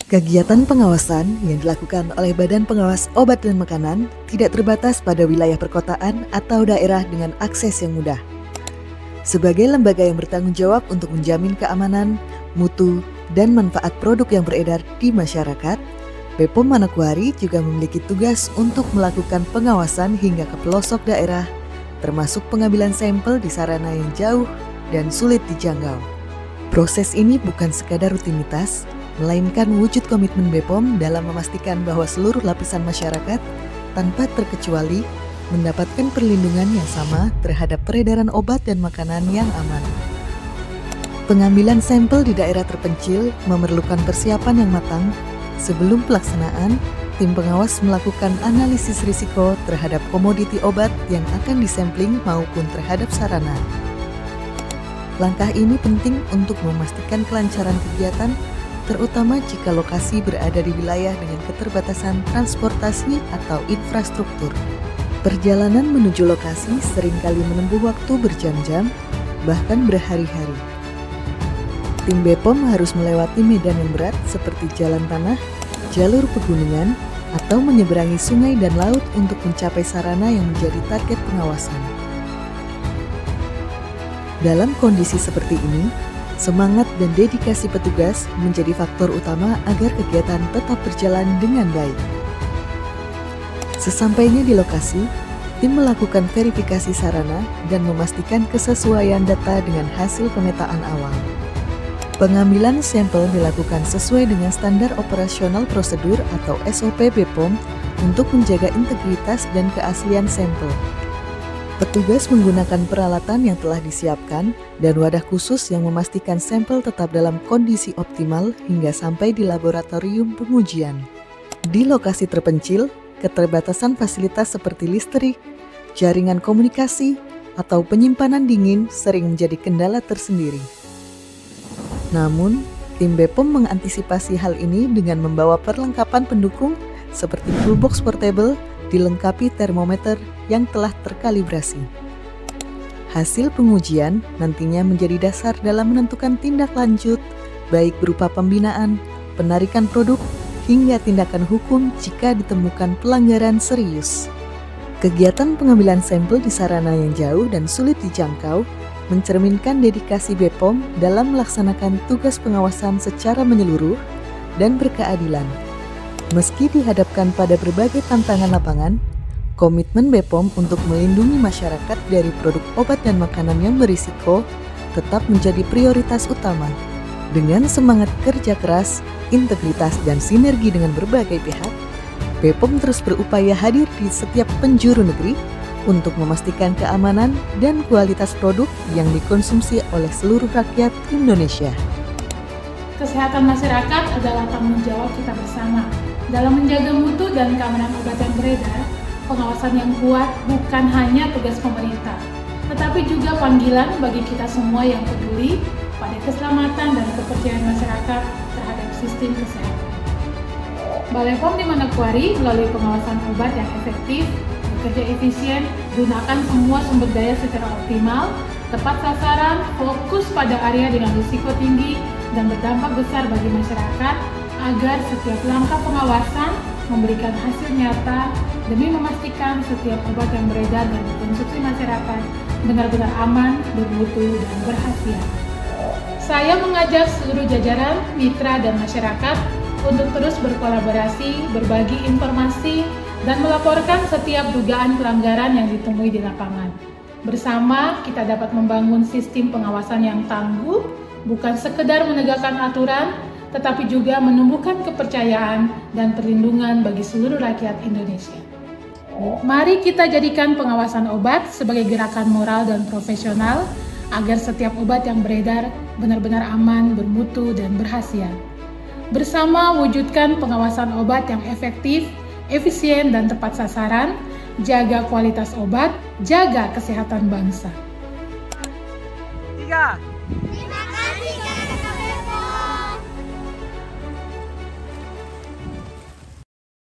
Kegiatan pengawasan yang dilakukan oleh Badan Pengawas Obat dan Makanan tidak terbatas pada wilayah perkotaan atau daerah dengan akses yang mudah. Sebagai lembaga yang bertanggung jawab untuk menjamin keamanan, mutu, dan manfaat produk yang beredar di masyarakat, BPOM Manokwari juga memiliki tugas untuk melakukan pengawasan hingga ke pelosok daerah, termasuk pengambilan sampel di sarana yang jauh dan sulit dijangkau. Proses ini bukan sekadar rutinitas, melainkan wujud komitmen BPOM dalam memastikan bahwa seluruh lapisan masyarakat tanpa terkecuali mendapatkan perlindungan yang sama terhadap peredaran obat dan makanan yang aman. Pengambilan sampel di daerah terpencil memerlukan persiapan yang matang. Sebelum pelaksanaan, tim pengawas melakukan analisis risiko terhadap komoditi obat yang akan disampling maupun terhadap sarana. Langkah ini penting untuk memastikan kelancaran kegiatan, terutama jika lokasi berada di wilayah dengan keterbatasan transportasi atau infrastruktur. Perjalanan menuju lokasi seringkali menempuh waktu berjam-jam, bahkan berhari-hari. Tim BPOM harus melewati medan yang berat seperti jalan tanah, jalur pegunungan, atau menyeberangi sungai dan laut untuk mencapai sarana yang menjadi target pengawasan. Dalam kondisi seperti ini, semangat dan dedikasi petugas menjadi faktor utama agar kegiatan tetap berjalan dengan baik. Sesampainya di lokasi, tim melakukan verifikasi sarana dan memastikan kesesuaian data dengan hasil pemetaan awal. Pengambilan sampel dilakukan sesuai dengan standar operasional prosedur atau SOP BPOM untuk menjaga integritas dan keaslian sampel. Petugas menggunakan peralatan yang telah disiapkan dan wadah khusus yang memastikan sampel tetap dalam kondisi optimal hingga sampai di laboratorium pengujian. Di lokasi terpencil, keterbatasan fasilitas seperti listrik, jaringan komunikasi, atau penyimpanan dingin sering menjadi kendala tersendiri. Namun, tim BPOM mengantisipasi hal ini dengan membawa perlengkapan pendukung seperti toolbox portable dilengkapi termometer yang telah terkalibrasi. Hasil pengujian nantinya menjadi dasar dalam menentukan tindak lanjut, baik berupa pembinaan, penarikan produk, hingga tindakan hukum jika ditemukan pelanggaran serius. Kegiatan pengambilan sampel di sarana yang jauh dan sulit dijangkau mencerminkan dedikasi BPOM dalam melaksanakan tugas pengawasan secara menyeluruh dan berkeadilan. Meski dihadapkan pada berbagai tantangan lapangan, komitmen BPOM untuk melindungi masyarakat dari produk obat dan makanan yang berisiko tetap menjadi prioritas utama. Dengan semangat kerja keras, integritas, dan sinergi dengan berbagai pihak, BPOM terus berupaya hadir di setiap penjuru negeri untuk memastikan keamanan dan kualitas produk yang dikonsumsi oleh seluruh rakyat Indonesia. Kesehatan masyarakat adalah tanggung jawab kita bersama. Dalam menjaga mutu dan keamanan obat yang beredar, pengawasan yang kuat bukan hanya tugas pemerintah, tetapi juga panggilan bagi kita semua yang peduli pada keselamatan dan kepercayaan masyarakat terhadap sistem kesehatan. Balai POM di Manokwari melalui pengawasan obat yang efektif, bekerja efisien, gunakan semua sumber daya secara optimal, tepat sasaran, fokus pada area dengan risiko tinggi dan berdampak besar bagi masyarakat, agar setiap langkah pengawasan memberikan hasil nyata demi memastikan setiap obat yang beredar dan dikonsumsi masyarakat benar-benar aman, bermutu, dan berkhasiat. Saya mengajak seluruh jajaran, mitra, dan masyarakat untuk terus berkolaborasi, berbagi informasi, dan melaporkan setiap dugaan pelanggaran yang ditemui di lapangan. Bersama, kita dapat membangun sistem pengawasan yang tangguh, bukan sekedar menegakkan aturan, tetapi juga menumbuhkan kepercayaan dan perlindungan bagi seluruh rakyat Indonesia. Mari kita jadikan pengawasan obat sebagai gerakan moral dan profesional, agar setiap obat yang beredar benar-benar aman, bermutu, dan berkhasiat. Bersama wujudkan pengawasan obat yang efektif, efisien, dan tepat sasaran, jaga kualitas obat, jaga kesehatan bangsa. 3